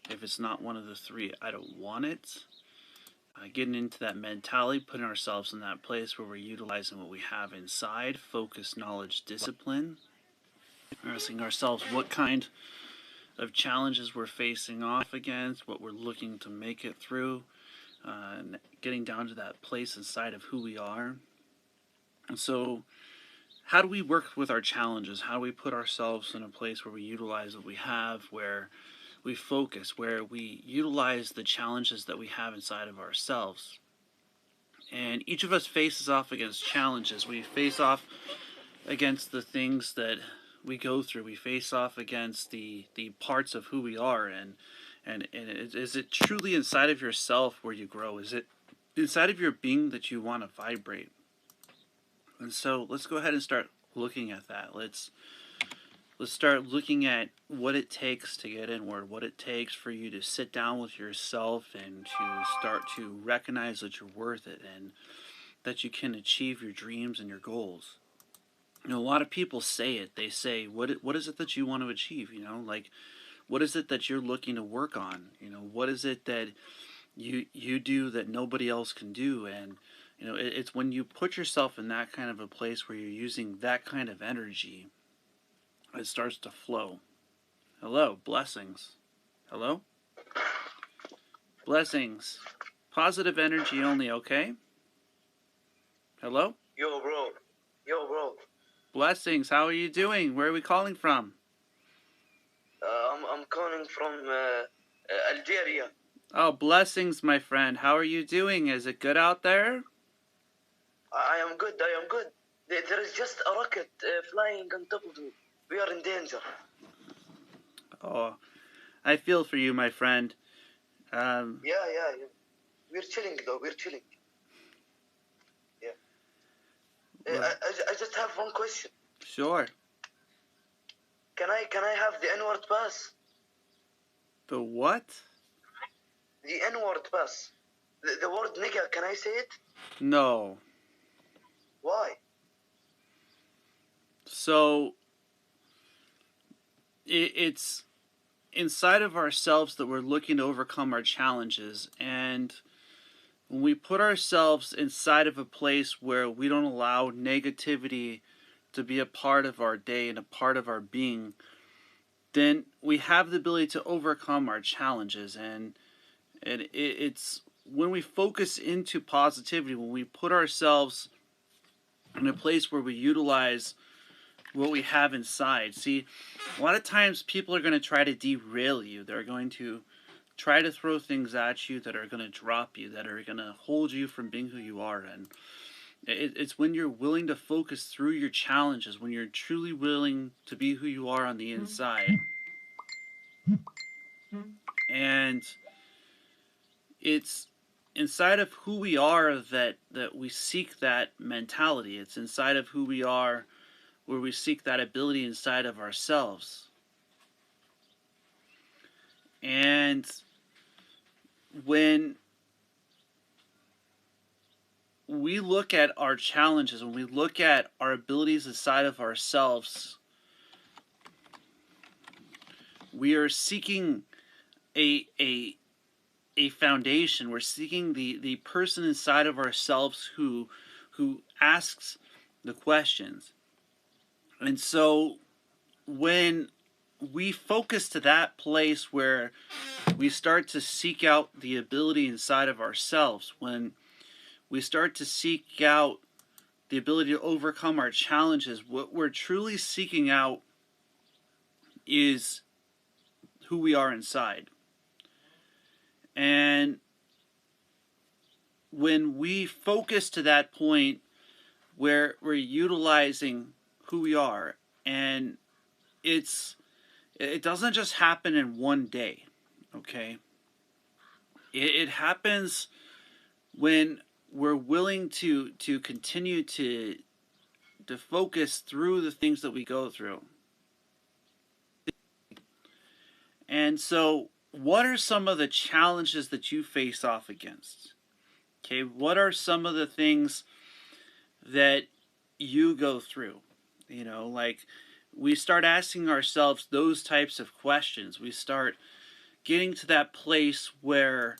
If it's not one of the three, I don't want it. Getting into that mentality, putting ourselves in that place where we're utilizing what we have inside, focus, knowledge, discipline, asking ourselves what kind of challenges we're facing off against, what we're looking to make it through, and getting down to that place inside of who we are. And so, how do we work with our challenges? How do we put ourselves in a place where we utilize what we have, where we focus, where we utilize the challenges that we have inside of ourselves? And each of us faces off against challenges. We face off against the things that we go through. We face off against the parts of who we are, and is it truly inside of yourself where you grow? Is it inside of your being that you want to vibrate? And so let's go ahead and start looking at that. Let's start looking at what it takes to get inward, what it takes for you to sit down with yourself and to start to recognize that you're worth it and that you can achieve your dreams and your goals. You know, a lot of people say it. They say, what is it that you want to achieve? You know, like, what is it that you're looking to work on? You know, what is it that you do that nobody else can do? And you know, it's when you put yourself in that kind of a place where you're using that kind of energy, it starts to flow. Hello, blessings. Hello? Blessings. Positive energy only, okay? Hello? Yo, bro. Yo, bro. Blessings, how are you doing? Where are we calling from? I'm calling from Algeria. Oh, blessings, my friend. How are you doing? Is it good out there? I am good. I am good. There is just a rocket flying on top of me. We are in danger. Oh, I feel for you, my friend. Yeah. We're chilling, though. We're chilling. Yeah. Well, I just have one question. sure. Can I have the N-word pass? The what? The N-word pass. The word nigga, can I say it? No. Why? So, it's inside of ourselves that we're looking to overcome our challenges. And when we put ourselves inside of a place where we don't allow negativity to be a part of our day and a part of our being, then we have the ability to overcome our challenges. And it's when we focus into positivity, when we put ourselves in a place where we utilize what we have inside. See, a lot of times people are going to try to derail you. They're going to try to throw things at you that are going to drop you, that are going to hold you from being who you are. And it's when you're willing to focus through your challenges, when you're truly willing to be who you are on the inside. And it's inside of who we are that we seek that mentality. It's inside of who we are where we seek that ability inside of ourselves. And when we look at our challenges, when we look at our abilities inside of ourselves, we are seeking a foundation. We're seeking the person inside of ourselves who asks the questions. And so when we focus to that place where we start to seek out the ability inside of ourselves, when we start to seek out the ability to overcome our challenges, what we're truly seeking out is who we are inside. And when we focus to that point where we're utilizing who we are, and it doesn't just happen in one day, okay? It happens when we're willing to continue to focus through the things that we go through. And so, what are some of the challenges that you face off against? Okay, what are some of the things that you go through? You know, like we start asking ourselves those types of questions. We start getting to that place where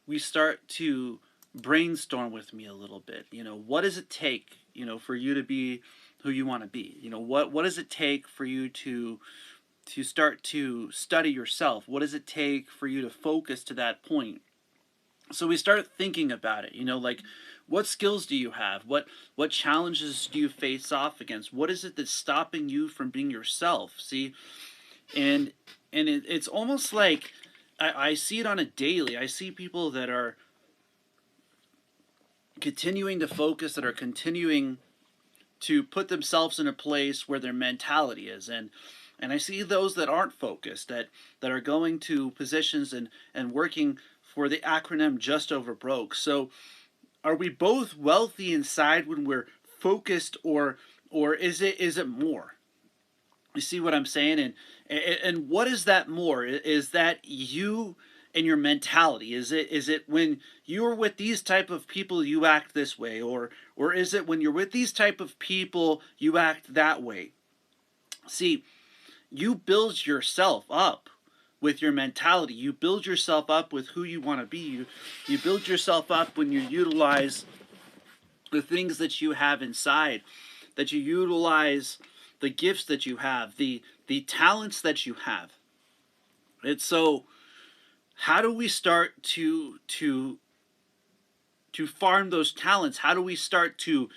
we start to brainstorm with me a little bit. What does it take, for you to be who you want to be? What does it take for you to start to study yourself? What does it take for you to focus to that point? So we start thinking about it, like, what skills do you have? What challenges do you face off against? What is it that's stopping you from being yourself? See, and it's almost like I see it on a daily. I see people that are continuing to focus, that are continuing to put themselves in a place where their mentality is, and I see those that aren't focused, that are going to positions and working for the acronym just over broke. So are we both wealthy inside when we're focused, or is it more? You see what I'm saying? And what is that more? Is that you and your mentality? Is it when you're with these type of people you act this way, or is it when you're with these type of people you act that way? See, you build yourself up with your mentality. You build yourself up with who you want to be. You build yourself up when you utilize the things that you have inside, that you utilize the gifts that you have, the talents that you have. And so how do we start to farm those talents? How do we start to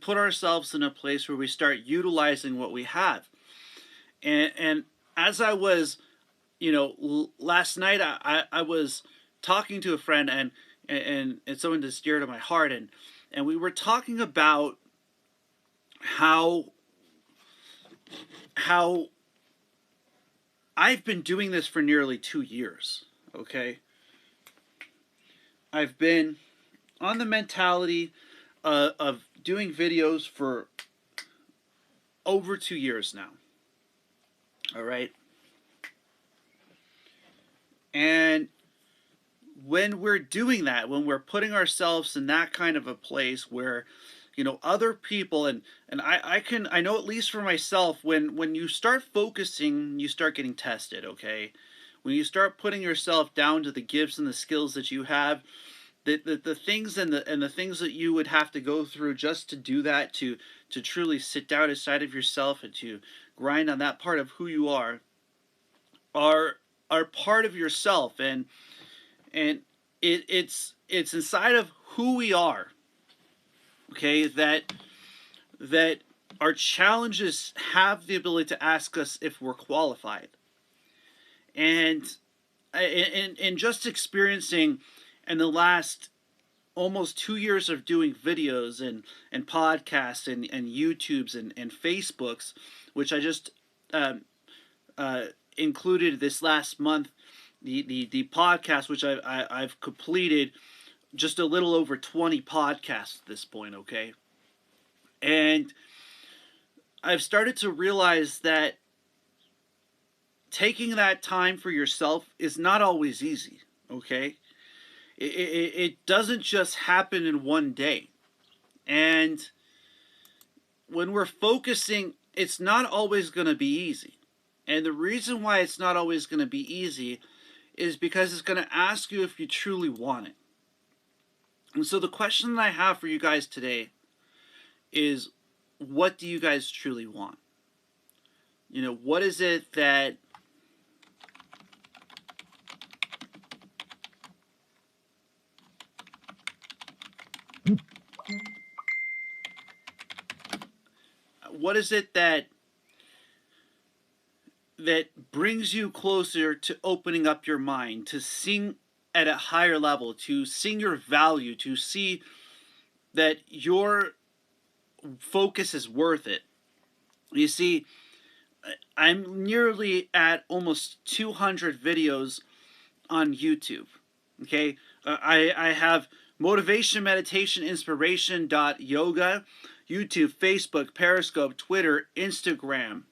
put ourselves in a place where we start utilizing what we have? And as I was, last night I was talking to a friend, and someone that's dear to my heart, and we were talking about how I've been doing this for nearly 2 years. Okay, I've been on the mentality of doing videos for over 2 years now. All right. And when we're doing that, when we're putting ourselves in that kind of a place where, other people, and I know, at least for myself, when you start focusing, you start getting tested, okay? When you start putting yourself down to the gifts and the skills that you have, the things and the things that you would have to go through just to do that, to truly sit down inside of yourself and to grind on that part of who you are part of yourself, and it's inside of who we are, okay, that our challenges have the ability to ask us if we're qualified. And just experiencing in the last almost 2 years of doing videos and podcasts and YouTubes and Facebooks, which I just included this last month, the podcast, which I've completed just a little over 20 podcasts at this point, okay? And I've started to realize that taking that time for yourself is not always easy, okay? It doesn't just happen in one day. And when we're focusing, it's not always going to be easy. And the reason why it's not always going to be easy is because it's going to ask you if you truly want it. And so the question that I have for you guys today is, what do you guys truly want? What is it that brings you closer to opening up your mind, to seeing at a higher level, to seeing your value, to see that your focus is worth it? You see, I'm nearly at almost 200 videos on YouTube. Okay, I have motivation, meditation, inspiration yoga, YouTube, Facebook, Periscope, Twitter, Instagram.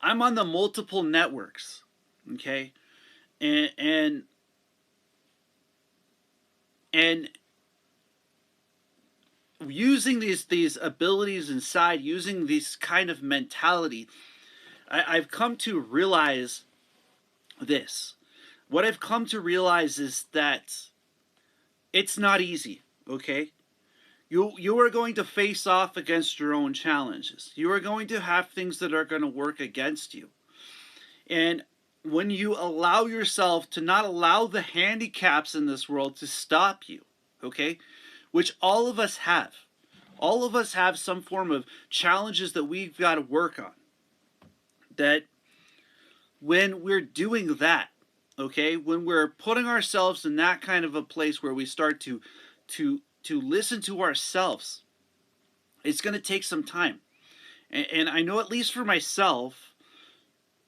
I'm on the multiple networks. Okay, and using these abilities inside, using this kind of mentality, I've come to realize this. What I've come to realize is that it's not easy, okay? You are going to face off against your own challenges. You are going to have things that are going to work against you. And when you allow yourself to not allow the handicaps in this world to stop you, okay? Which all of us have. All of us have some form of challenges that we've got to work on. That when we're doing that, okay, when we're putting ourselves in that kind of a place where we start to listen to ourselves, it's going to take some time. And I know, at least for myself,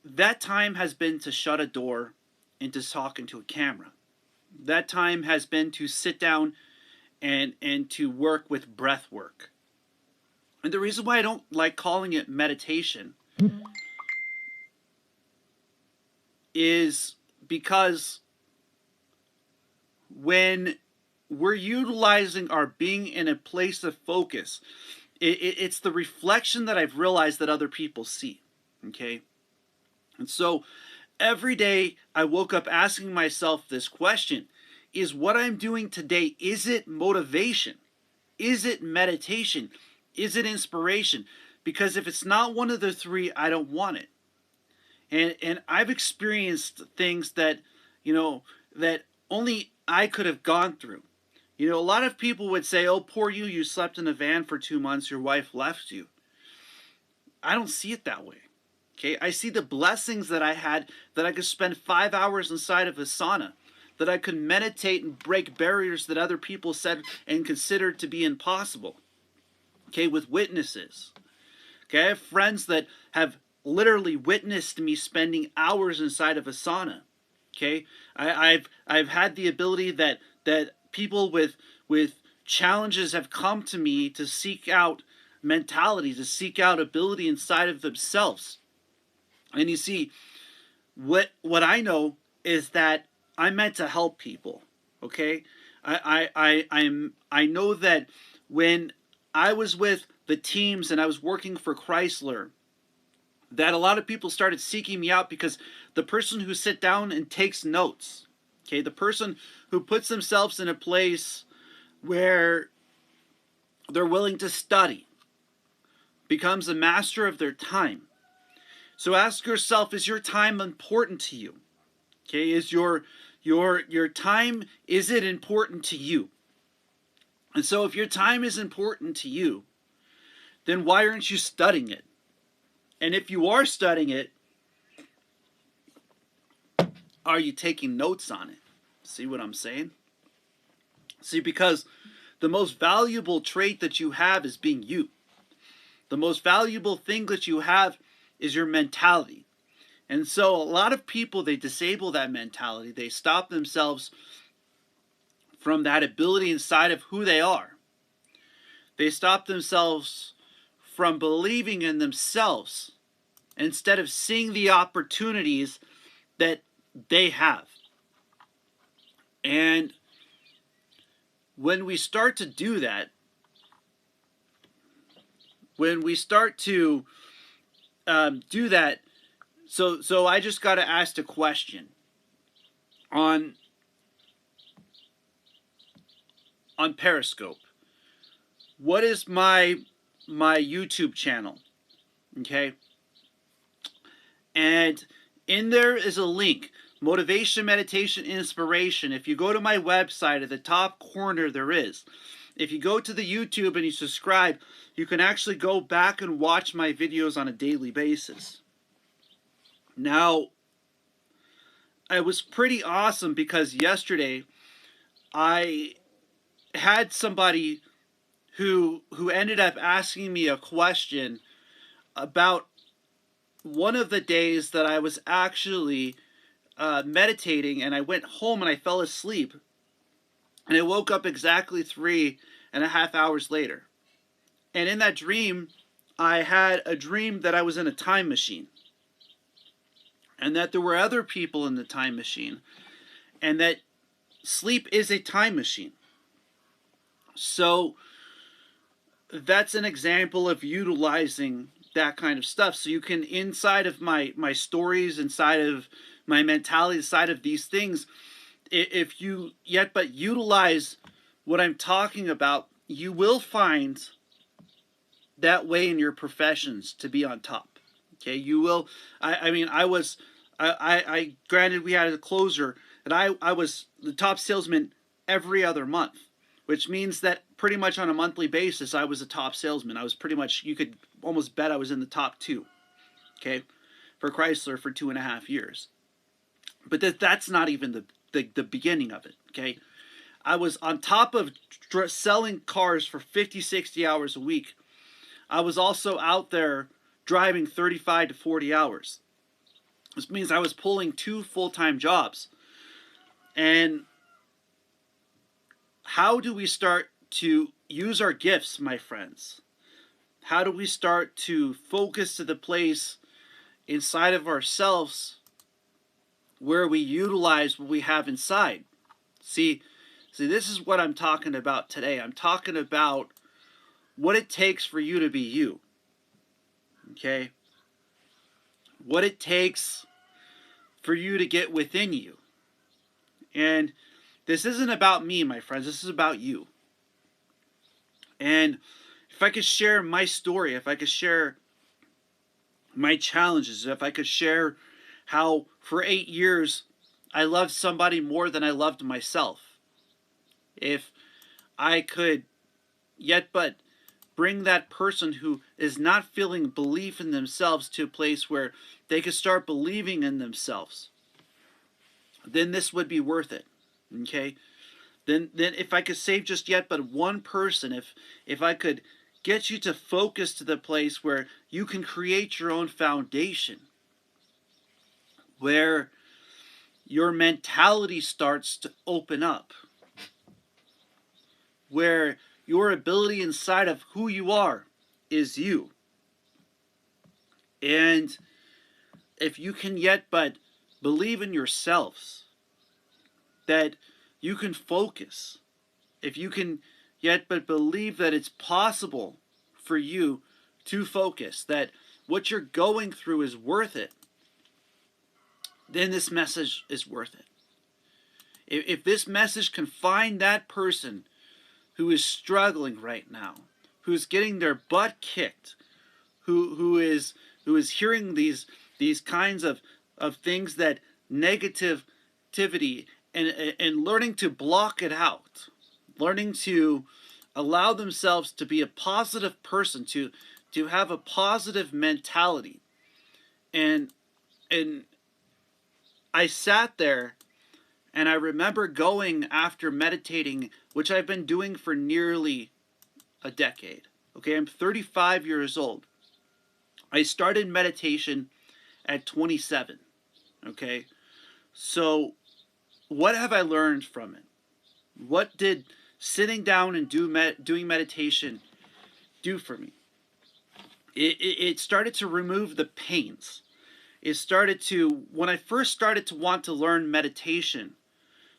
that time has been to shut a door and to talk into a camera. That time has been to sit down and to work with breath work. And the reason why I don't like calling it meditation is because when we're utilizing our being in a place of focus, it's the reflection that I've realized that other people see, okay? And so every day I woke up asking myself this question: is what I'm doing today, is it motivation? Is it meditation? Is it inspiration? Because if it's not one of the three, I don't want it. And I've experienced things that, that only I could have gone through. A lot of people would say, oh, poor you, you slept in a van for 2 months, your wife left you. I don't see it that way. Okay, I see the blessings that I had, that I could spend 5 hours inside of a sauna, that I could meditate and break barriers that other people said and considered to be impossible. Okay, with witnesses. Okay, I have friends that have literally witnessed me spending hours inside of a sauna. Okay, I've had the ability that people with challenges have come to me to seek out mentality, to seek out ability inside of themselves. And you see, what I know is that I'm meant to help people. Okay, I know that when I was with the teams and I was working for Chrysler, that a lot of people started seeking me out because the person who sits down and takes notes, okay, the person who puts themselves in a place where they're willing to study, becomes a master of their time. So ask yourself, is your time important to you? Okay, is your time, is it important to you? And so if your time is important to you, then why aren't you studying it? And if you are studying it, are you taking notes on it? See what I'm saying? See, because the most valuable trait that you have is being you. The most valuable thing that you have is your mentality. And so a lot of people, they disable that mentality. They stop themselves from that ability inside of who they are. They stop themselves from believing in themselves instead of seeing the opportunities that they have. And when we start to do that, when we start to do that, so I just got to ask a question on Periscope. What is my YouTube channel? Okay, and in there is a link, motivation, meditation, inspiration. If you go to my website, at the top corner there is. If you go to the YouTube and you subscribe, you can actually go back and watch my videos on a daily basis. Now, it was pretty awesome because yesterday I had somebody who ended up asking me a question about one of the days that I was actually meditating, and I went home and I fell asleep, and I woke up exactly 3.5 hours later. And in that dream, I had a dream that I was in a time machine, and that there were other people in the time machine, and that sleep is a time machine. So that's an example of utilizing that kind of stuff. So you can, inside of my stories, inside of my mentality side of these things, if you yet but utilize what I'm talking about, you will find that way in your professions to be on top. Okay, you will. I mean, I granted we had a closer, and I was the top salesman every other month, which means that pretty much on a monthly basis, I was a top salesman. I was pretty much, you could almost bet I was in the top two, okay, for Chrysler for 2.5 years. But that's not even the beginning of it, okay? I was on top of selling cars for 50, 60 hours a week. I was also out there driving 35 to 40 hours. This means I was pulling 2 full-time jobs. And how do we start to use our gifts, my friends? How do we start to focus to the place inside of ourselves where we utilize what we have inside? See, this is what I'm talking about today. I'm talking about what it takes for you to be you. Okay? What it takes for you to get within you. And this isn't about me, my friends. This is about you. And if I could share my story, if I could share my challenges, if I could share how for 8 years I loved somebody more than I loved myself, if I could yet but bring that person who is not feeling belief in themselves to a place where they could start believing in themselves, then this would be worth it. Okay? Then if I could save just yet but one person, if I could get you to focus to the place where you can create your own foundation, where your mentality starts to open up, where your ability inside of who you are is you. And if you can yet but believe in yourselves, that you can focus, if you can yet but believe that it's possible for you to focus, that what you're going through is worth it, then this message is worth it. If this message can find that person who is struggling right now, who's getting their butt kicked, who is hearing these kinds of things, that negativity, and learning to block it out, learning to allow themselves to be a positive person, to have a positive mentality. And I sat there and I remember going after meditating, which I've been doing for nearly a decade. Okay, I'm 35 years old. I started meditation at 27. Okay, so what have I learned from it? What did sitting down and doing meditation do for me? It started to remove the pains. It started to, when I first started to want to learn meditation,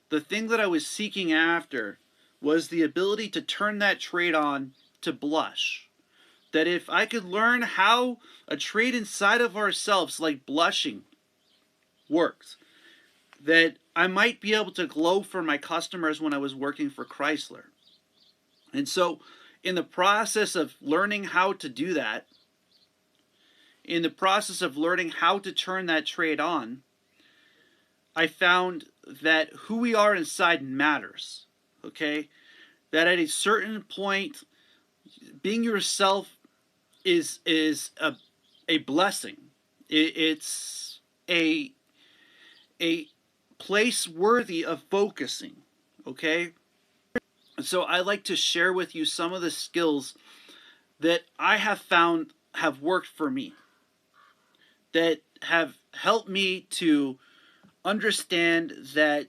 the thing that I was seeking after was the ability to turn that trait on to blush. That if I could learn how a trait inside of ourselves, like blushing, works, that I might be able to glow for my customers when I was working for Chrysler. And so, in the process of learning how to do that, in the process of learning how to turn that trait on, I found that who we are inside matters. Okay? That at a certain point, being yourself is a blessing. It's a place worthy of focusing. Okay? So I like to share with you some of the skills that I have found have worked for me, that have helped me to understand that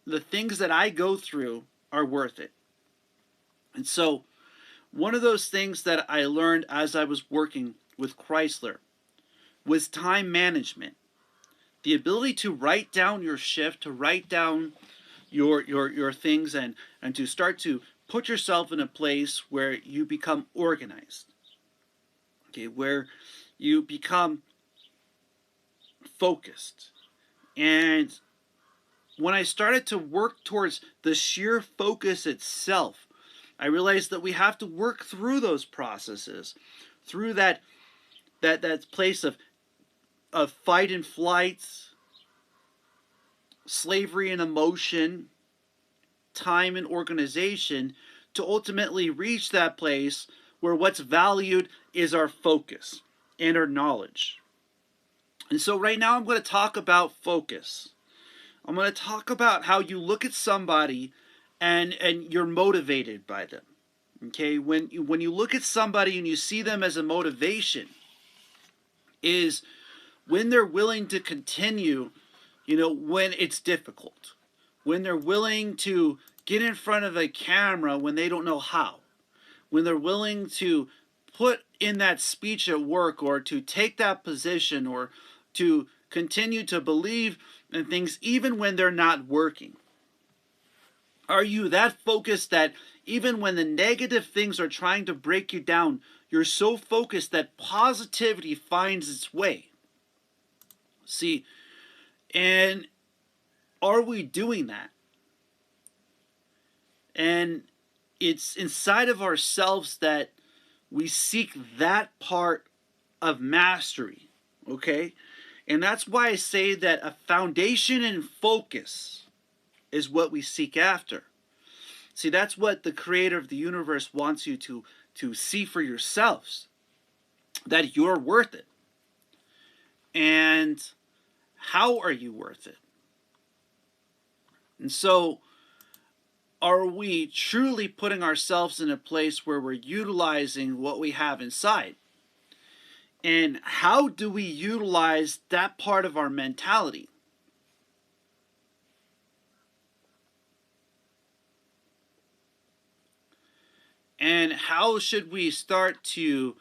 the things that I go through are worth it. And so one of those things that I learned as I was working with Chrysler was time management. The ability to write down your shift, to write down your things, and to start to put yourself in a place where you become organized. Okay, where you become focused. And when I started to work towards the sheer focus itself, I realized that we have to work through those processes, through that place of fight and flight, slavery and emotion, time and organization, to ultimately reach that place where what's valued is our focus and our knowledge. And so right now I'm going to talk about focus. I'm going to talk about how you look at somebody and you're motivated by them. Okay, when you look at somebody and you see them as a motivation, is when they're willing to continue, when it's difficult, when they're willing to get in front of a camera when they don't know how, when they're willing to put in that speech at work, or to take that position, or to continue to believe in things even when they're not working. Are you that focused that even when the negative things are trying to break you down, you're so focused that positivity finds its way? See, and are we doing that? And it's inside of ourselves that we seek that part of mastery, okay? And that's why I say that a foundation and focus is what we seek after. See, that's what the creator of the universe wants you to see for yourselves, that you're worth it. And how are you worth it? And so, are we truly putting ourselves in a place where we're utilizing what we have inside? And how do we utilize that part of our mentality? And how should we start to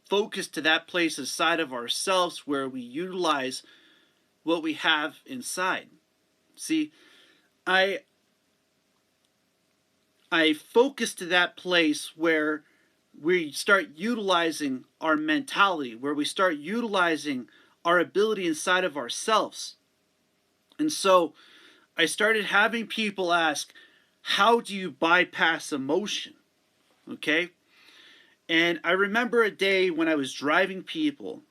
focus to that place inside of ourselves where we utilize what we have inside? See, I focus to that place where we start utilizing our mentality, where we start utilizing our ability inside of ourselves. And so I started having people ask, how do you bypass emotion? Okay? And I remember a day when I was driving people,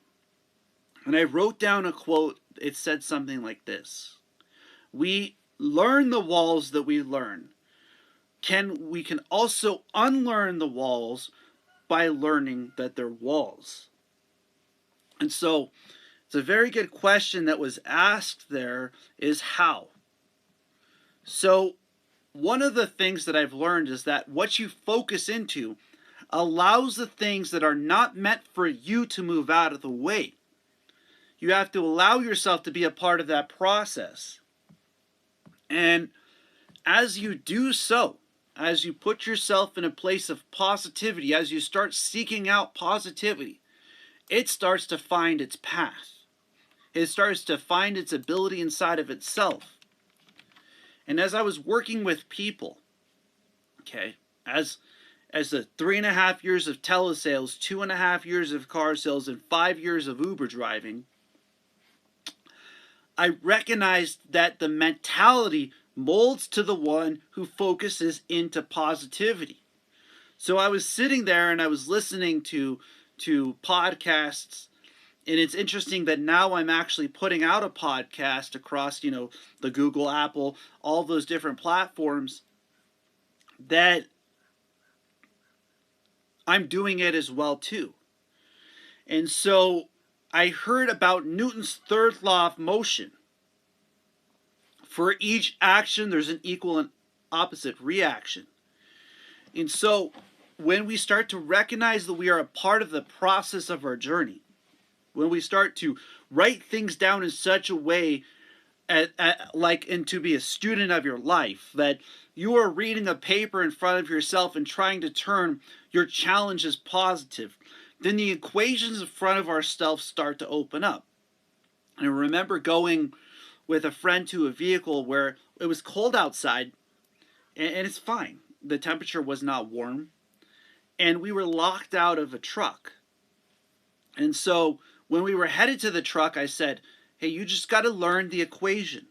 and I wrote down a quote. It said something like this: we learn the walls that we learn. We can also unlearn the walls by learning that they're walls. And so it's a very good question that was asked there, is how. So one of the things that I've learned is that what you focus into allows the things that are not meant for you to move out of the way. You have to allow yourself to be a part of that process. And as you do so, as you put yourself in a place of positivity, as you start seeking out positivity, it starts to find its path. It starts to find its ability inside of itself. And as I was working with people, okay, as the 3.5 years of telesales, 2.5 years of car sales, and 5 years of Uber driving, I recognized that the mentality molds to the one who focuses into positivity. So I was sitting there and I was listening to podcasts, and it's interesting that now I'm actually putting out a podcast across, the Google, Apple, all those different platforms, that I'm doing it as well too. And so I heard about Newton's third law of motion. For each action, there's an equal and opposite reaction. And so when we start to recognize that we are a part of the process of our journey, when we start to write things down in such a way and to be a student of your life, that you are reading a paper in front of yourself and trying to turn your challenges positive, then the equations in front of ourselves start to open up. And I remember going with a friend to a vehicle where it was cold outside, and it's fine. The temperature was not warm, and we were locked out of a truck. And so when we were headed to the truck, I said, hey, you just got to learn the equation.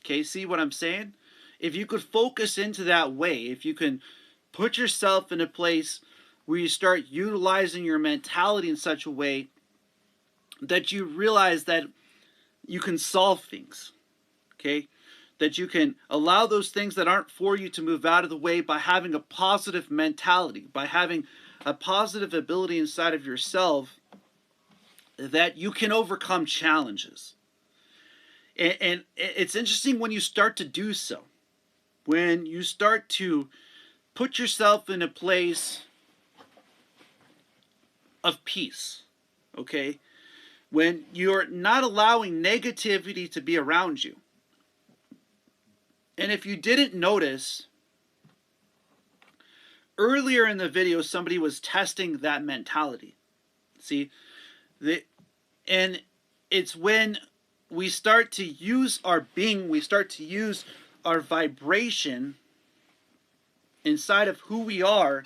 Okay, see what I'm saying? If you could focus into that way, if you can put yourself in a place where you start utilizing your mentality in such a way that you realize that you can solve things, okay? That you can allow those things that aren't for you to move out of the way by having a positive mentality, by having a positive ability inside of yourself, that you can overcome challenges. And it's interesting when you start to do so. When you start to put yourself in a place of peace, okay? When you're not allowing negativity to be around you. And if you didn't notice, earlier in the video, somebody was testing that mentality. See? And it's when we start to use our being, we start to use our vibration inside of who we are,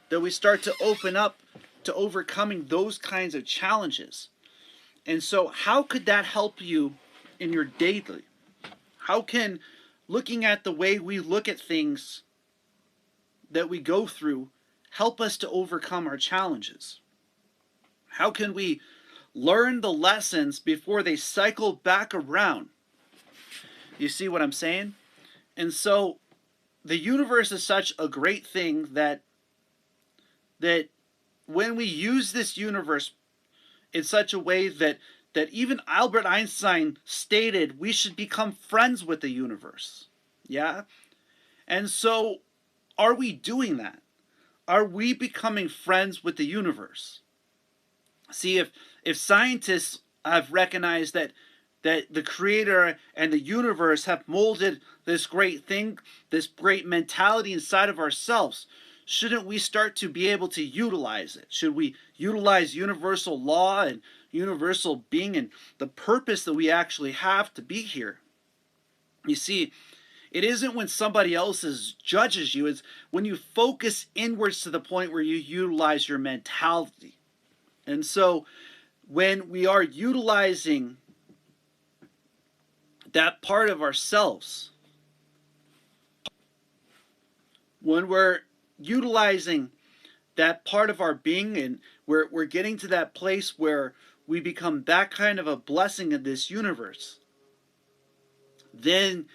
that we start to open up to overcoming those kinds of challenges. And so how could that help you in your daily? How can looking at the way we look at things that we go through help us to overcome our challenges? How can we learn the lessons before they cycle back around? You see what I'm saying? And so the universe is such a great thing that when we use this universe in such a way that even Albert Einstein stated we should become friends with the universe. Yeah? And so are we doing that? Are we becoming friends with the universe? See, if scientists have recognized that the creator and the universe have molded this great thing, this great mentality inside of ourselves, shouldn't we start to be able to utilize it? Should we utilize universal law and universal being and the purpose that we actually have to be here? You see, it isn't when somebody else judges you, it's when you focus inwards to the point where you utilize your mentality. And so when we are utilizing that part of ourselves, when we're utilizing that part of our being and we're getting to that place where we become that kind of a blessing in this universe, then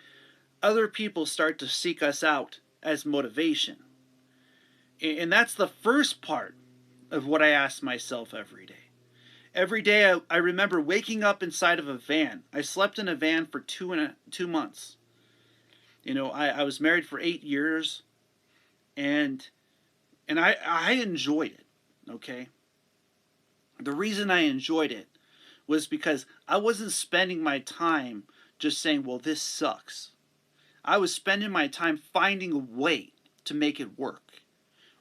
other people start to seek us out as motivation. And that's the first part of what I ask myself every day. Every day I remember waking up inside of a van. I slept in a van for 2 months. You know, I was married for 8 years, and I enjoyed it, okay? The reason I enjoyed it was because I wasn't spending my time just saying, well, this sucks. I was spending my time finding a way to make it work.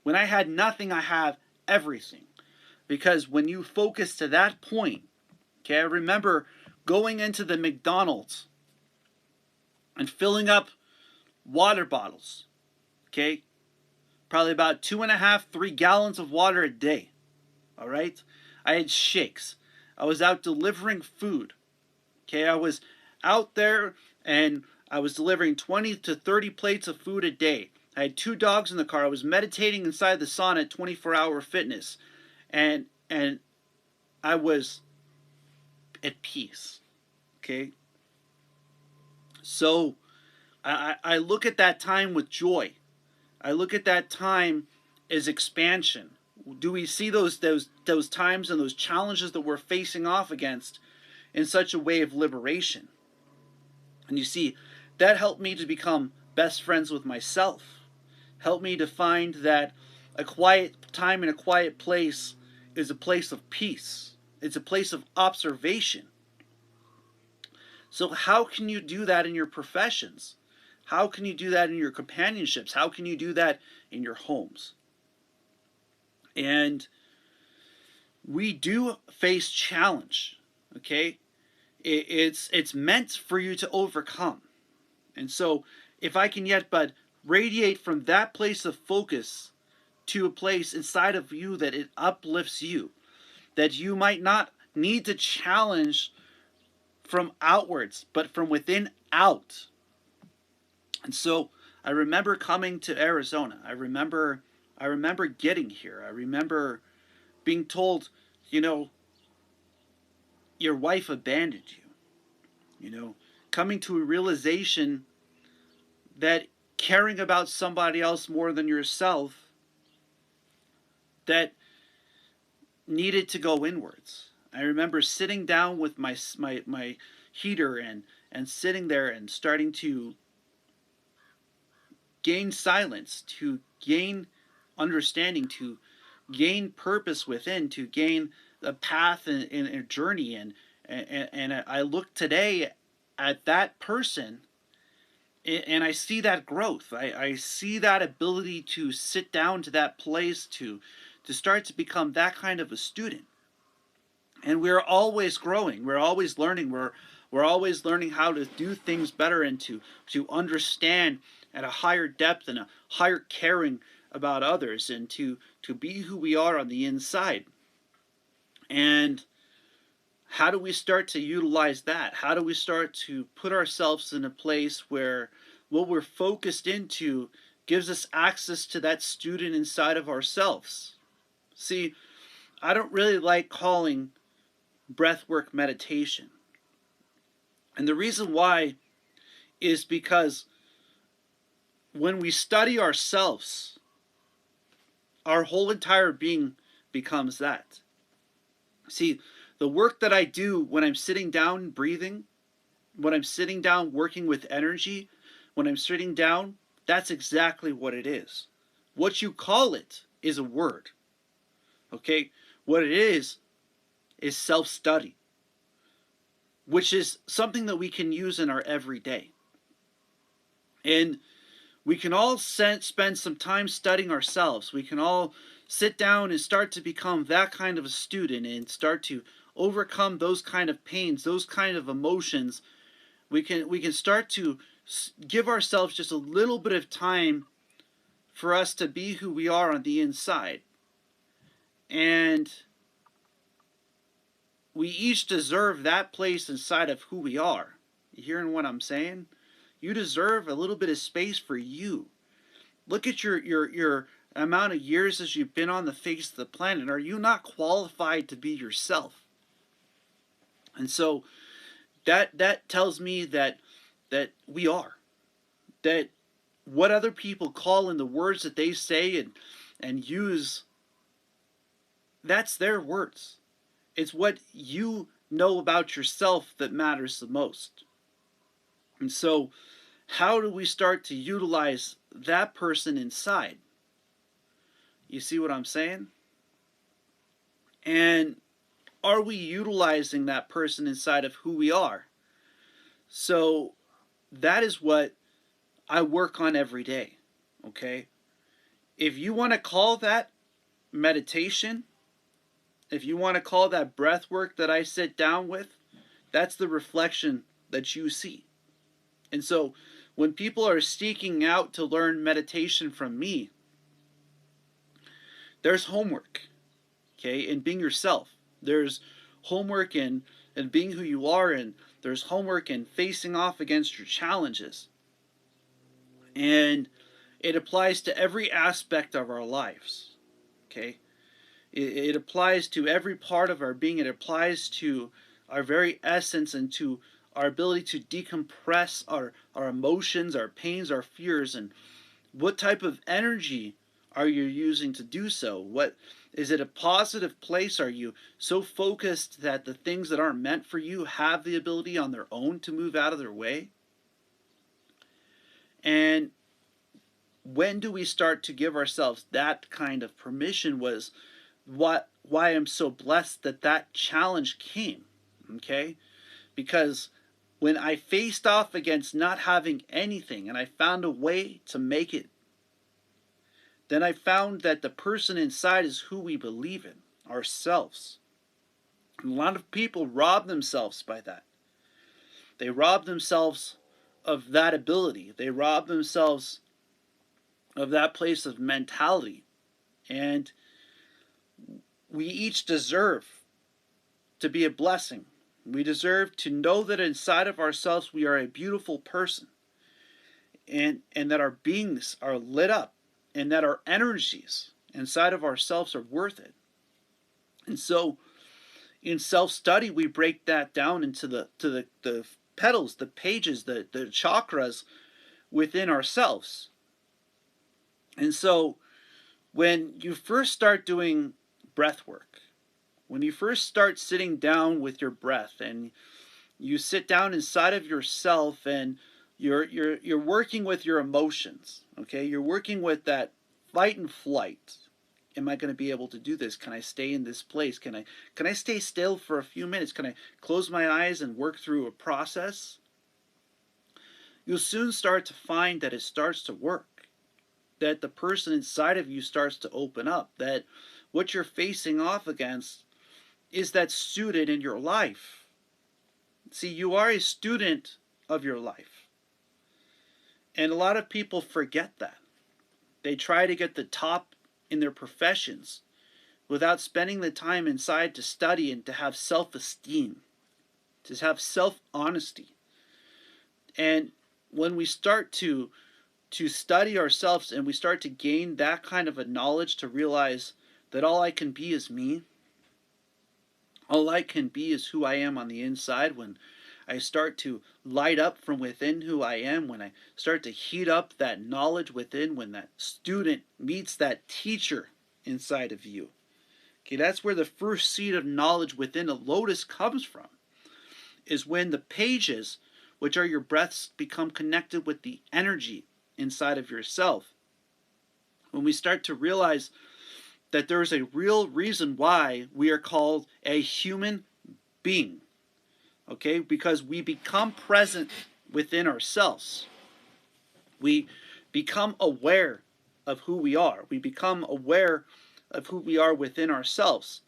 When I had nothing, I have everything. Because when you focus to that point, okay, I remember going into the McDonald's and filling up water bottles, okay? Probably about 2.5, 3 gallons of water a day, all right? I had shakes. I was out delivering food, okay? I was out there and I was delivering 20 to 30 plates of food a day. I had 2 dogs in the car. I was meditating inside the sauna at 24-hour fitness. And I was at peace, okay? So I look at that time with joy. I look at that time as expansion. Do we see those times and those challenges that we're facing off against in such a way of liberation? And you see, that helped me to become best friends with myself. Helped me to find that a quiet time in a quiet place is a place of peace. It's a place of observation. So how can you do that in your professions? How can you do that in your companionships? How can you do that in your homes? And we do face challenge, okay? It's meant for you to overcome. And so if I can yet but radiate from that place of focus to a place inside of you that it uplifts you, that you might not need to challenge from outwards, but from within out. And so I remember coming to Arizona. I remember getting here. I remember being told, you know, your wife abandoned you. You know, coming to a realization that caring about somebody else more than yourself, that needed to go inwards. I remember sitting down with my heater and sitting there and starting to gain silence, to gain understanding, to gain purpose within, to gain a path and a journey. And I look today at that person and I see that growth. I see that ability to sit down to that place, to start to become that kind of a student. And we're always growing. We're always learning. We're always learning how to do things better and to understand at a higher depth and a higher caring about others, and to be who we are on the inside. And how do we start to utilize that? How do we start to put ourselves in a place where what we're focused into gives us access to that student inside of ourselves? See, I don't really like calling breathwork meditation. And the reason why is because when we study ourselves, our whole entire being becomes that. See, the work that I do when I'm sitting down breathing, when I'm sitting down working with energy, when I'm sitting down, that's exactly what it is. What you call it is a word. Okay? What it is self-study, which is something that we can use in our everyday. And we can all spend some time studying ourselves. We can all sit down and start to become that kind of a student and start to overcome those kind of pains, those kind of emotions. We can start to give ourselves just a little bit of time for us to be who we are on the inside. And we each deserve that place inside of who we are. You hearing what I'm saying? You deserve a little bit of space for you. Look at your amount of years as you've been on the face of the planet. Are you not qualified to be yourself? And so that tells me that we are. That what other people call in the words that they say and use, that's their words. It's what you know about yourself that matters the most. And so, how do we start to utilize that person inside? You see what I'm saying? And are we utilizing that person inside of who we are? So, that is what I work on every day. Okay? If you want to call that meditation, if you want to call that breath work that I sit down with, that's the reflection that you see. And so when people are seeking out to learn meditation from me, there's homework, okay, in being yourself. There's homework in being who you are, and there's homework in facing off against your challenges. And it applies to every aspect of our lives, okay? It applies to every part of our being. It applies to our very essence and to our ability to decompress our emotions, our pains, our fears. And what type of energy are you using to do so? What is it, a positive place? Are you so focused that the things that aren't meant for you have the ability on their own to move out of their way? And when do we start to give ourselves that kind of permission was why I'm so blessed that challenge came, okay? Because when I faced off against not having anything and I found a way to make it, then I found that the person inside is who we believe in, ourselves. And a lot of people rob themselves by that. They rob themselves of that ability. They rob themselves of that place of mentality. And we each deserve to be a blessing. We deserve to know that inside of ourselves we are a beautiful person, and that our beings are lit up, and that our energies inside of ourselves are worth it. And so in self-study we break that down into the petals, the pages, the chakras within ourselves. And so when you first start doing breath work, when you first start sitting down with your breath, and you sit down inside of yourself, and you're working with your emotions, okay? You're working with that fight and flight. Am I going to be able to do this? Can I stay in this place? Can I stay still for a few minutes? Can I close my eyes and work through a process? You'll soon start to find that it starts to work, that the person inside of you starts to open up, that what you're facing off against is that student in your life. See, you are a student of your life. And a lot of people forget that. They try to get the top in their professions without spending the time inside to study and to have self-esteem, to have self-honesty. And when we start to study ourselves, and we start to gain that kind of a knowledge, to realize that all I can be is me, all I can be is who I am on the inside, when I start to light up from within who I am, when I start to heat up that knowledge within, when that student meets that teacher inside of you. Okay, that's where the first seed of knowledge within a lotus comes from, is when the pages, which are your breaths, become connected with the energy inside of yourself. When we start to realize that there is a real reason why we are called a human being. Okay? Because we become present within ourselves. We become aware of who we are. We become aware of who we are within ourselves.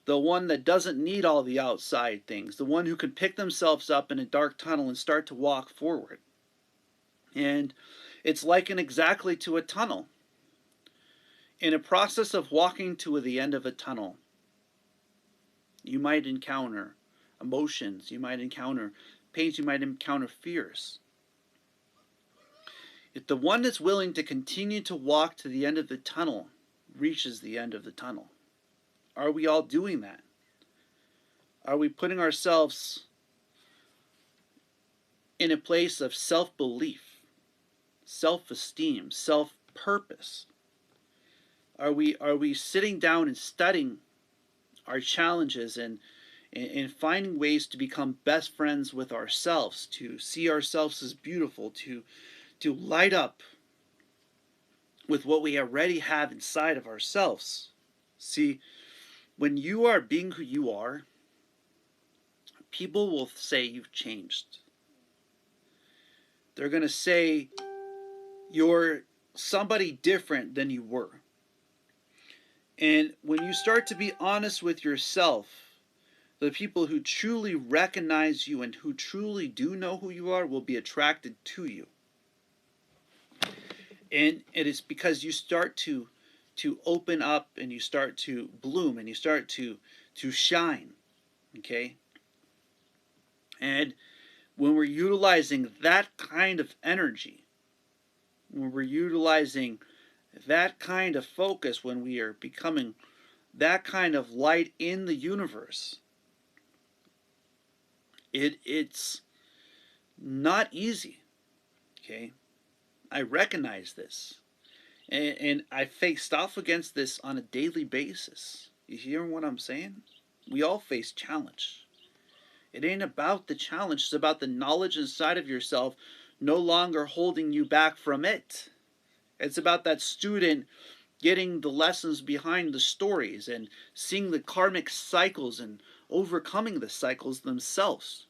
The one that doesn't need all the outside things. The one who can pick themselves up in a dark tunnel and start to walk forward. And it's likened exactly to a tunnel. In a process of walking to the end of a tunnel, you might encounter emotions, you might encounter pains, you might encounter fears. If the one that's willing to continue to walk to the end of the tunnel reaches the end of the tunnel, are we all doing that? Are we putting ourselves in a place of self-belief, self-esteem, self-purpose? Are we sitting down and studying our challenges, and finding ways to become best friends with ourselves, to see ourselves as beautiful, to light up with what we already have inside of ourselves? See, when you are being who you are, people will say you've changed. They're going to say you're somebody different than you were. And when you start to be honest with yourself, the people who truly recognize you and who truly do know who you are will be attracted to you. And it is because you start to open up, and you start to bloom, and you start to shine. Okay? And when we're utilizing that kind of energy, when we're utilizing that kind of focus, when we are becoming that kind of light in the universe, it's not easy. Okay? I recognize this. And I face off against this on a daily basis. You hear what I'm saying? We all face challenge. It ain't about the challenge. It's about the knowledge inside of yourself no longer holding you back from it. It's about that student getting the lessons behind the stories and seeing the karmic cycles and overcoming the cycles themselves.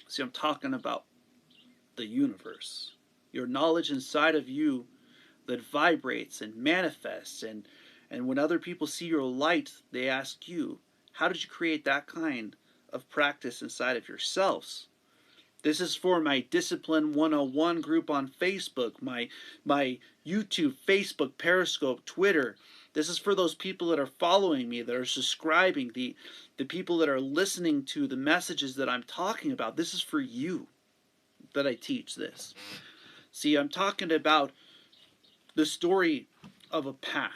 See, I'm talking about the universe. Your knowledge inside of you that vibrates and manifests, and when other people see your light, they ask you, how did you create that kind of practice inside of yourselves? This is for my Discipline 101 group on Facebook, my YouTube, Facebook, Periscope, Twitter, This is for those people that are following me, that are subscribing, the people that are listening to the messages that I'm talking about. This is for you that I teach this. See, I'm talking about the story of a path.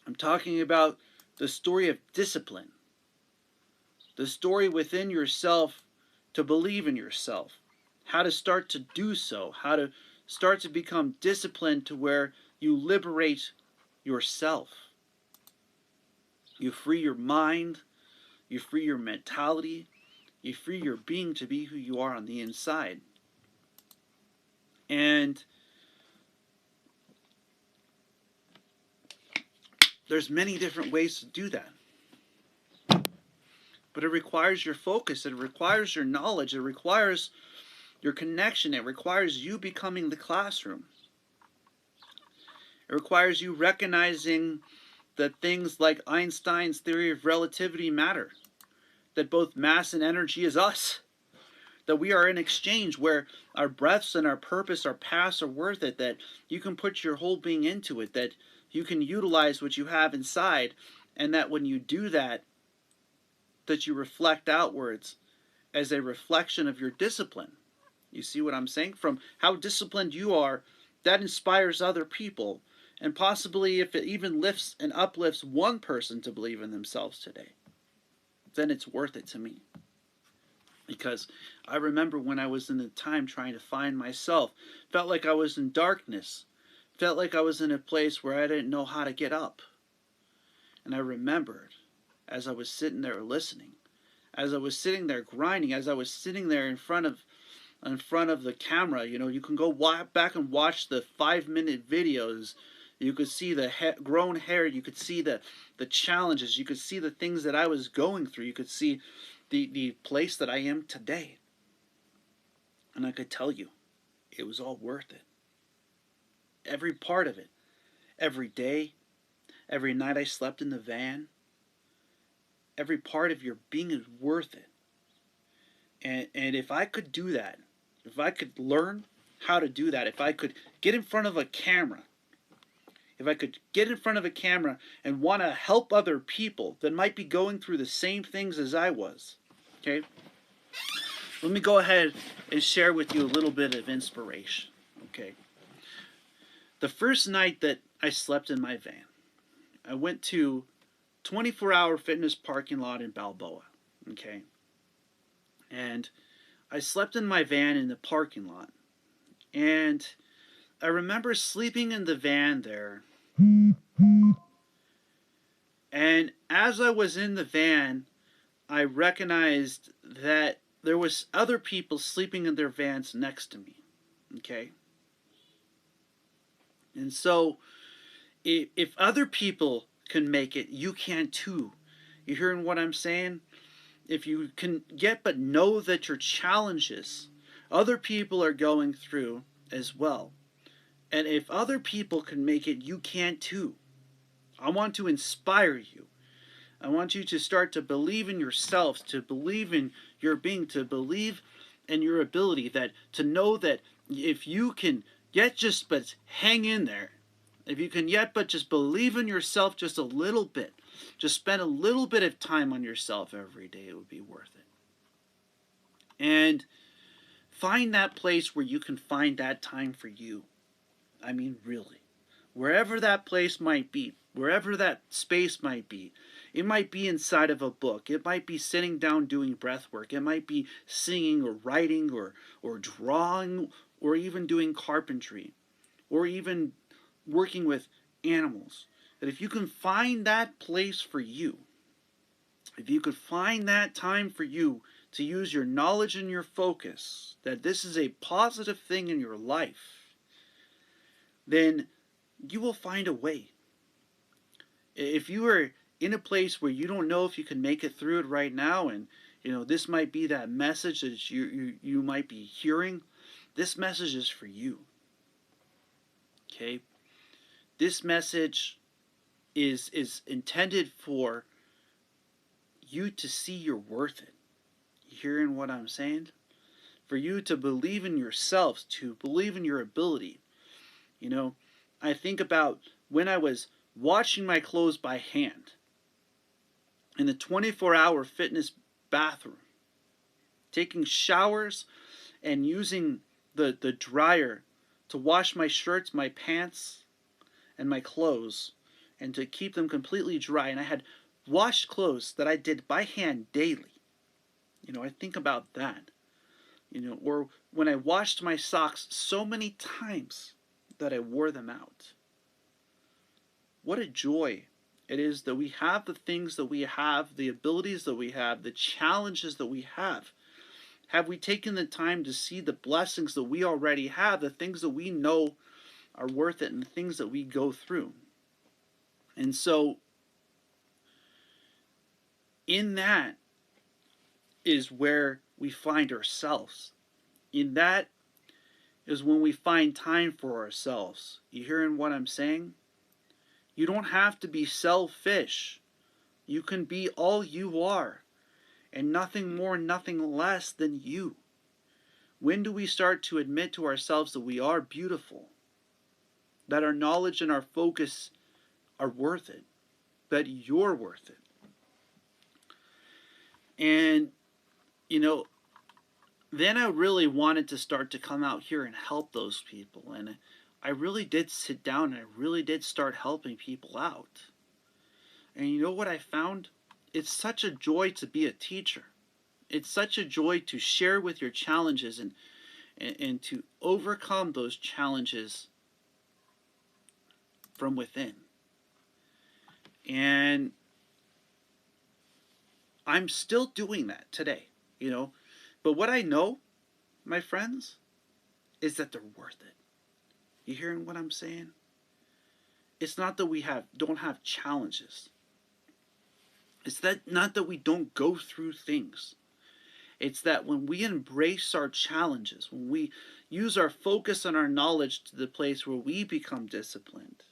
I'm talking about the story of discipline. The story within yourself to believe in yourself. How to start to do so. How to start to become disciplined to where you liberate yourself. You free your mind. You free your mentality. You free your being to be who you are on the inside. And there's many different ways to do that. But it requires your focus. It requires your knowledge. It requires your connection. It requires you becoming the classroom. It requires you recognizing that things like Einstein's theory of relativity matter. That both mass and energy is us. That we are in exchange, where our breaths and our purpose, our paths are worth it. That you can put your whole being into it. That you can utilize what you have inside. And that when you do that, that you reflect outwards as a reflection of your discipline. You see what I'm saying? From how disciplined you are, that inspires other people. And possibly if it even lifts and uplifts one person to believe in themselves today, then it's worth it to me. Because I remember when I was in the time trying to find myself, felt like I was in darkness, felt like I was in a place where I didn't know how to get up. And I remembered, as I was sitting there listening, as I was sitting there grinding, as I was sitting there in front of the camera, you can go back and watch the 5-minute videos. You could see the grown hair. You could see the challenges. You could see the things that I was going through. You could see the place that I am today. And I could tell you, it was all worth it. Every part of it. Every day. Every night I slept in the van. Every part of your being is worth it. And if I could do that, if I could learn how to do that, if I could get in front of a camera, if I could get in front of a camera and want to help other people that might be going through the same things as I was, okay? Let me go ahead and share with you a little bit of inspiration, okay? The first night that I slept in my van, I went to 24-hour fitness parking lot in Balboa, okay? And I slept in my van in the parking lot. And I remember sleeping in the van there. And as I was in the van, I recognized that there was other people sleeping in their vans next to me, okay? And so, if other people can make it, you can too. You hearing what I'm saying? If you can get but know that your challenges, other people are going through as well. And if other people can make it, you can too. I want to inspire you. I want you to start to believe in yourselves, to believe in your being, to believe in your ability, that to know that if you can yet just but hang in there, if you can yet but just believe in yourself just a little bit, just spend a little bit of time on yourself every day, it would be worth it. And find that place where you can find that time for you. I mean, really. Wherever that place might be, wherever that space might be. It might be inside of a book. It might be sitting down doing breath work. It might be singing or writing or drawing or even doing carpentry or even working with animals. That if you can find that place for you, if you could find that time for you to use your knowledge and your focus, that this is a positive thing in your life, then you will find a way. If you are in a place where you don't know if you can make it through it right now, and this might be that message that you might be hearing, this message is for you. Okay? This message is intended for you to see you're worth it. You hearing what I'm saying? For you to believe in yourselves, to believe in your ability. I think about when I was washing my clothes by hand in the 24-hour fitness bathroom, taking showers and using the dryer to wash my shirts, my pants, and my clothes, and to keep them completely dry. And I had washed clothes that I did by hand daily. I think about that. Or when I washed my socks so many times that I wore them out. What a joy it is that we have the things that we have, the abilities that we have, the challenges that we have. Have we taken the time to see the blessings that we already have, the things that we know are worth it, and the things that we go through? And so, in that is where we find ourselves. In that is when we find time for ourselves. You hearing what I'm saying? You don't have to be selfish. You can be all you are, and nothing more, nothing less than you. When do we start to admit to ourselves that we are beautiful? That our knowledge and our focus are worth it? That you're worth it? And, then I really wanted to start to come out here and help those people. And I really did sit down and I really did start helping people out. And you know what I found? It's such a joy to be a teacher. It's such a joy to share with your challenges and to overcome those challenges from within. And I'm still doing that today, But what I know, my friends, is that they're worth it. You hearing what I'm saying? It's not that we don't have challenges. It's not that we don't go through things. It's that when we embrace our challenges, when we use our focus and our knowledge to the place where we become disciplined,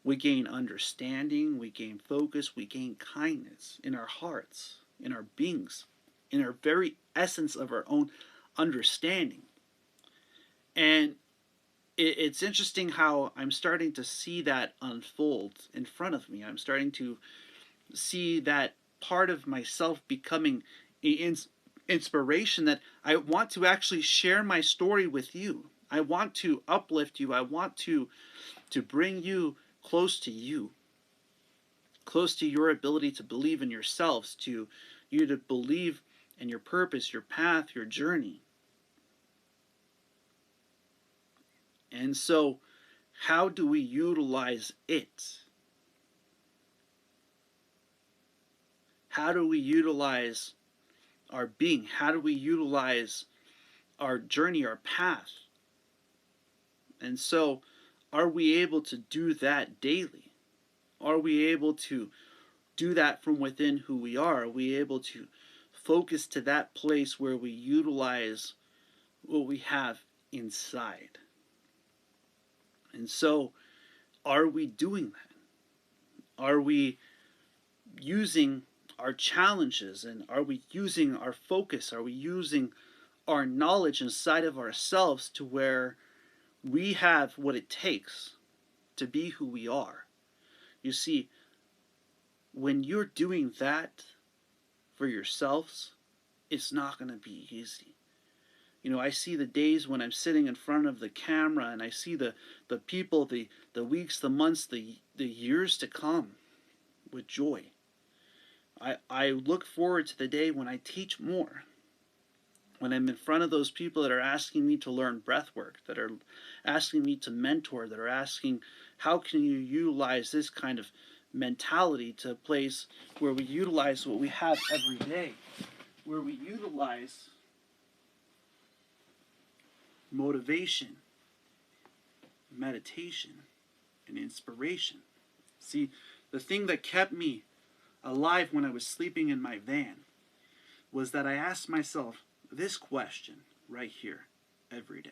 we gain understanding, we gain focus, we gain kindness in our hearts, in our beings, in our very essence of our own understanding. And it's interesting how I'm starting to see that unfold in front of me. I'm starting to see that part of myself becoming inspiration, that I want to actually share my story with you. I want to uplift you. I want to bring you, close to your ability to believe in yourselves, to you to believe in your purpose, your path, your journey. And so, how do we utilize it? How do we utilize our being? How do we utilize our journey, our path? And so, are we able to do that daily? Are we able to do that from within who we are? Are we able to focus to that place where we utilize what we have inside? And so, are we doing that? Are we using our challenges, and are we using our focus? Are we using our knowledge inside of ourselves to where we have what it takes to be who we are? You see, when you're doing that for yourselves, it's not going to be easy. I see the days when I'm sitting in front of the camera, and I see the people, the weeks, the months, the years to come with joy. I look forward to the day when I teach more, when I'm in front of those people that are asking me to learn breath work, that are asking me to mentor, that are asking, how can you utilize this kind of mentality to a place where we utilize what we have every day, where we utilize motivation, meditation, and inspiration. See, the thing that kept me alive when I was sleeping in my van was that I asked myself this question right here every day.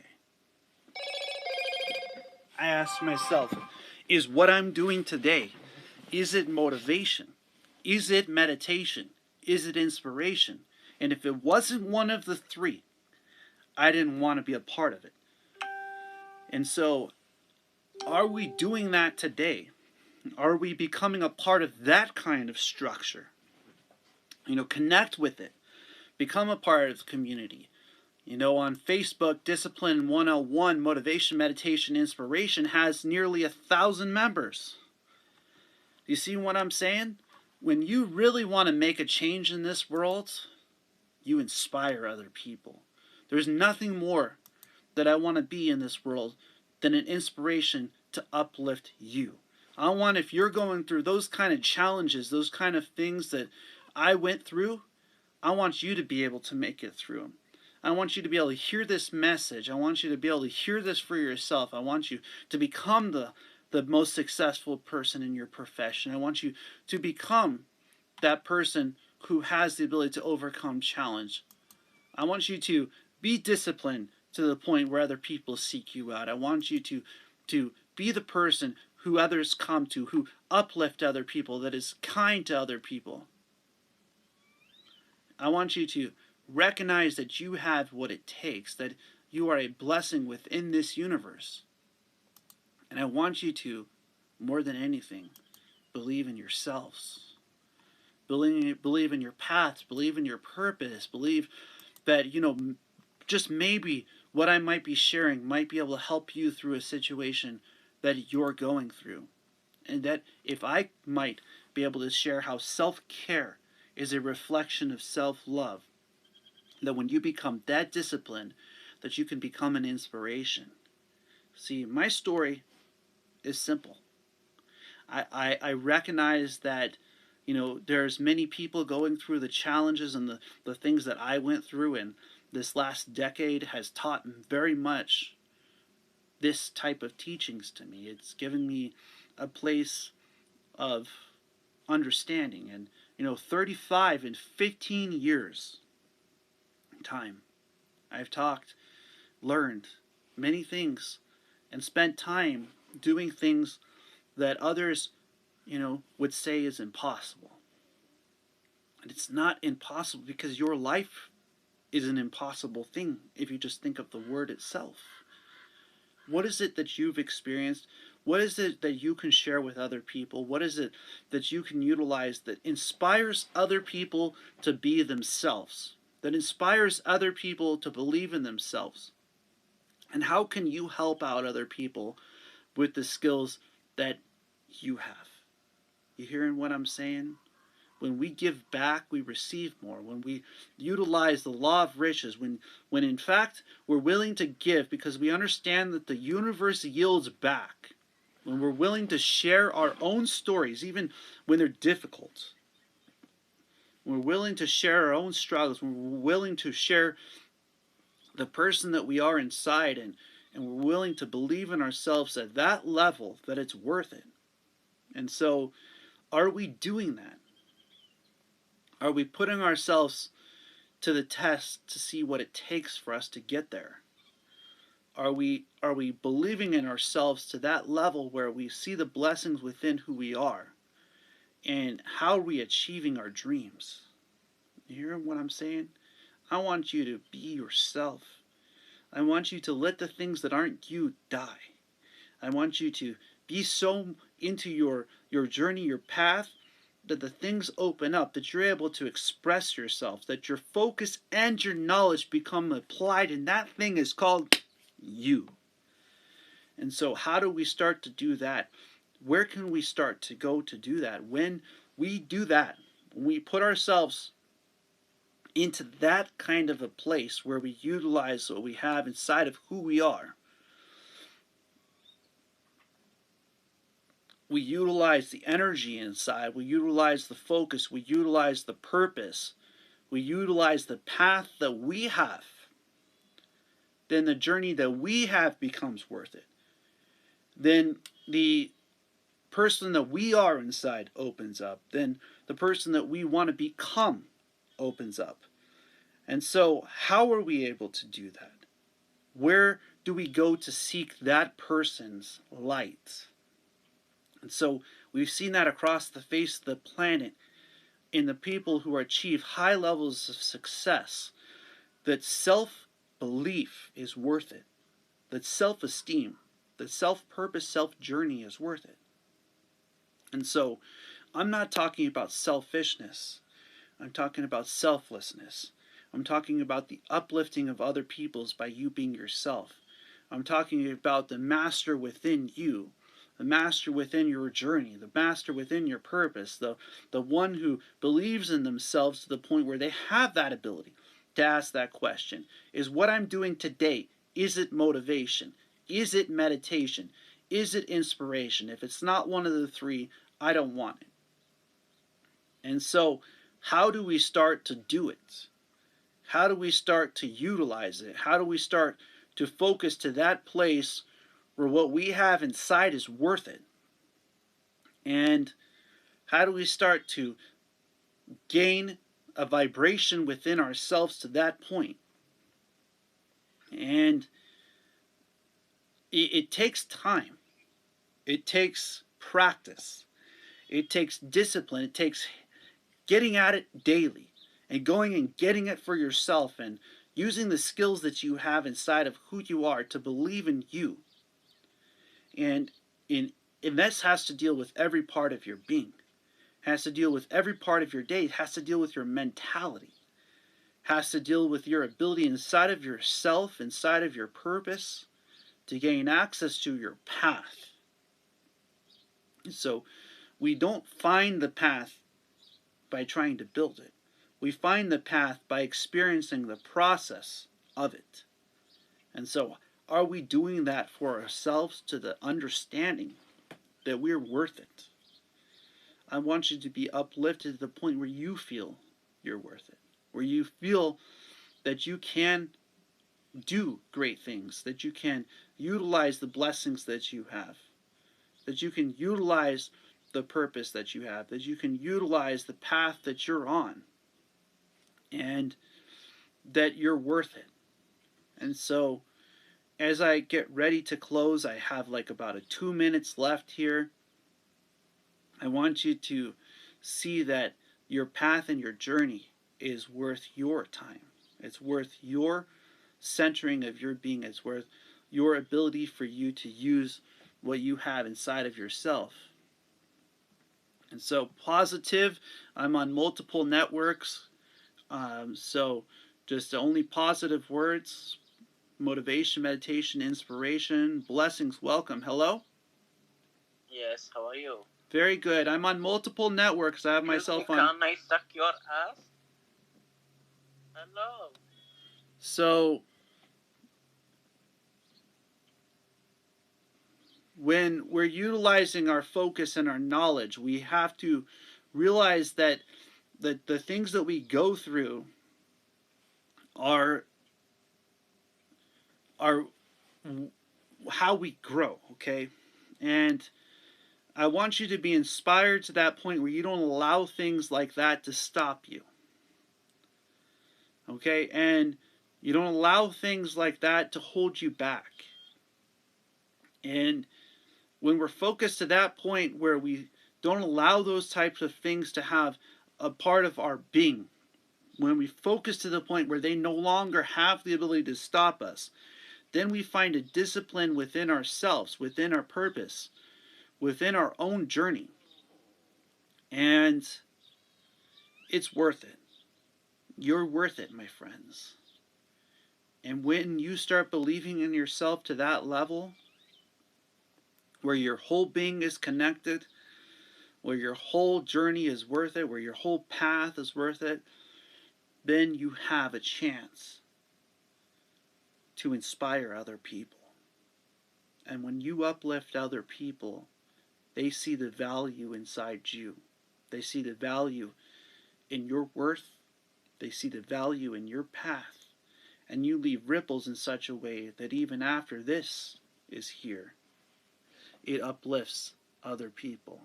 I asked myself, is what I'm doing today, is it motivation? Is it meditation? Is it inspiration? And if it wasn't one of the three, I didn't want to be a part of it. And so, are we doing that today? Are we becoming a part of that kind of structure? Connect with it. Become a part of the community. On Facebook, Discipline 101 Motivation, Meditation, Inspiration has nearly 1,000 members. Do you see what I'm saying? When you really want to make a change in this world, you inspire other people. There's nothing more that I want to be in this world than an inspiration to uplift you. I want, if you're going through those kind of challenges, those kind of things that I went through, I want you to be able to make it through them. I want you to be able to hear this message. I want you to be able to hear this for yourself. I want you to become the most successful person in your profession. I want you to become that person who has the ability to overcome challenge. I want you to be disciplined to the point where other people seek you out. I want you to be the person who others come to, who uplift other people, that is kind to other people. I want you to recognize that you have what it takes, that you are a blessing within this universe. And I want you to, more than anything, believe in yourselves. Believe in your paths, believe in your purpose, believe that, just maybe what I might be sharing might be able to help you through a situation that you're going through. And that if I might be able to share how self-care is a reflection of self-love, that when you become that disciplined, that you can become an inspiration. See, my story is simple. I recognize that, there's many people going through the challenges and the things that I went through, and this last decade has taught very much this type of teachings to me. It's given me a place of understanding, and 35 and 15 years time I've talked, learned many things, and spent time doing things that others would say is impossible. And it's not impossible, because your life is an impossible thing if you just think of the word itself. What is it that you've experienced? What is it that you can share with other people? What is it that you can utilize that inspires other people to be themselves? That inspires other people to believe in themselves? And how can you help out other people with the skills that you have? You hearing what I'm saying? When we give back, we receive more. When we utilize the law of riches, when in fact we're willing to give because we understand that the universe yields back, when we're willing to share our own stories, even when they're difficult, when we're willing to share our own struggles, when we're willing to share the person that we are inside, and we're willing to believe in ourselves at that level, that it's worth it. And so, are we doing that? Are we putting ourselves to the test to see what it takes for us to get there? Are we believing in ourselves to that level where we see the blessings within who we are? And how are we achieving our dreams? You hear what I'm saying? I want you to be yourself. I want you to let the things that aren't you die. I want you to be so into your journey, your path, that the things open up, that you're able to express yourself, that your focus and your knowledge become applied, and that thing is called you. And so how do we start to do that? Where can we start to go to do that? When we do that, when we put ourselves into that kind of a place where we utilize what we have inside of who we are, we utilize the energy inside, we utilize the focus, we utilize the purpose, we utilize the path that we have, then the journey that we have becomes worth it. Then the person that we are inside opens up. Then the person that we want to become opens up. And so how are we able to do that? Where do we go to seek that person's light? And so we've seen that across the face of the planet in the people who achieve high levels of success, that self-belief is worth it, that self-esteem, that self-purpose, self-journey is worth it. And so I'm not talking about selfishness. I'm talking about selflessness. I'm talking about the uplifting of other peoples by you being yourself. I'm talking about the master within you, the master within your journey, the master within your purpose, the one who believes in themselves to the point where they have that ability to ask that question. Is what I'm doing today, is it motivation? Is it meditation? Is it inspiration? If it's not one of the three, I don't want it. And so, how do we start to do it? How do we start to utilize it? How do we start to focus to that place where what we have inside is worth it? And how do we start to gain a vibration within ourselves to that point? And it takes time. It takes practice. It takes discipline. It takes getting at it daily and going and getting it for yourself and using the skills that you have inside of who you are to believe in you. And this has to deal with every part of your being. It has to deal with every part of your day. It has to deal with your mentality. It has to deal with your ability inside of yourself, inside of your purpose, to gain access to your path. So we don't find the path by trying to build it. We find the path by experiencing the process of it. And so, are we doing that for ourselves to the understanding that we're worth it? I want you to be uplifted to the point where you feel you're worth it, where you feel that you can do great things, that you can utilize the blessings that you have, that you can utilize the purpose that you have, that you can utilize the path that you're on, and that you're worth it. And so, as I get ready to close, I have like about 2 minutes left here. I want you to see that your path and your journey is worth your time. It's worth your centering of your being. It's worth your ability for you to use what you have inside of yourself. And so, positive, I'm on multiple networks. So, just only positive words. Motivation, meditation, inspiration, blessings, welcome. Hello? Yes, how are you? Very good. I'm on multiple networks. I have myself on. Can I suck your ass? Hello. So, when we're utilizing our focus and our knowledge, we have to realize that the things that we go through are how we grow, okay? And I want you to be inspired to that point where you don't allow things like that to stop you. Okay? And you don't allow things like that to hold you back. And when we're focused to that point where we don't allow those types of things to have a part of our being, when we focus to the point where they no longer have the ability to stop us, then we find a discipline within ourselves, within our purpose, within our own journey. And it's worth it. You're worth it, my friends. And when you start believing in yourself to that level, where your whole being is connected, where your whole journey is worth it, where your whole path is worth it, then you have a chance to inspire other people. And when you uplift other people, they see the value inside you. They see the value in your worth. They see the value in your path. And you leave ripples in such a way that even after this is here, it uplifts other people.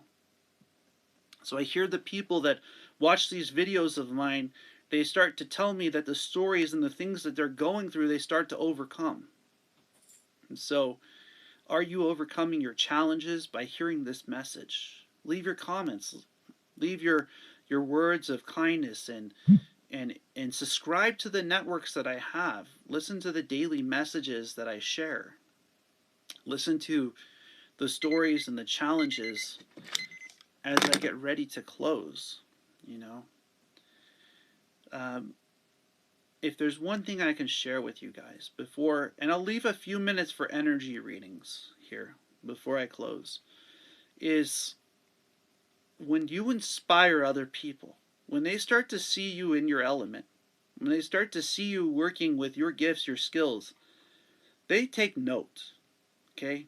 So I hear the people that watch these videos of mine, they start to tell me that the stories and the things that they're going through, they start to overcome. And so, are you overcoming your challenges by hearing this message? Leave your comments. Leave your words of kindness and subscribe to the networks that I have. Listen to the daily messages that I share. Listen to the stories and the challenges as I get ready to close, you know, if there's one thing I can share with you guys before, and I'll leave a few minutes for energy readings here before I close, is when you inspire other people, when they start to see you in your element, when they start to see you working with your gifts, your skills, they take note, okay?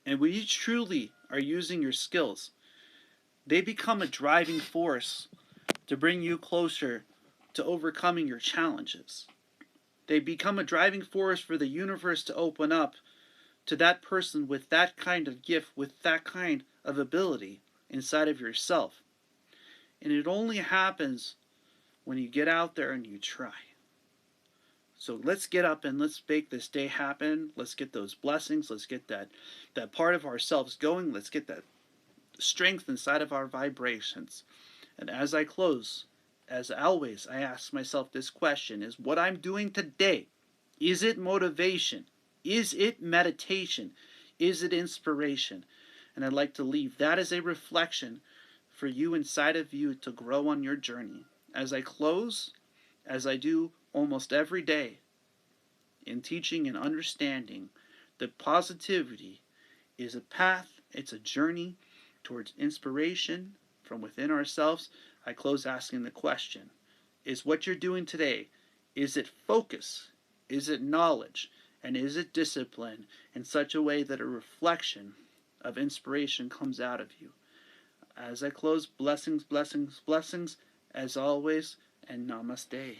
And when you truly are using your skills, they become a driving force to bring you closer to overcoming your challenges. They become a driving force for the universe to open up to that person with that kind of gift, with that kind of ability inside of yourself. And it only happens when you get out there and you try. So let's get up and let's make this day happen. Let's get those blessings. Let's get that part of ourselves going. Let's get that strength inside of our vibrations. And as I close, as always, I ask myself this question: is what I'm doing today, is it motivation? Is it meditation? Is it inspiration? And I'd like to leave that as a reflection for you inside of you to grow on your journey. As I close, as I do almost every day in teaching and understanding that positivity is a path, it's a journey towards inspiration from within ourselves, I close asking the question: is what you're doing today, is it focus? Is it knowledge? And is it discipline in such a way that a reflection of inspiration comes out of you? As I close, blessings, blessings, blessings, as always, and namaste.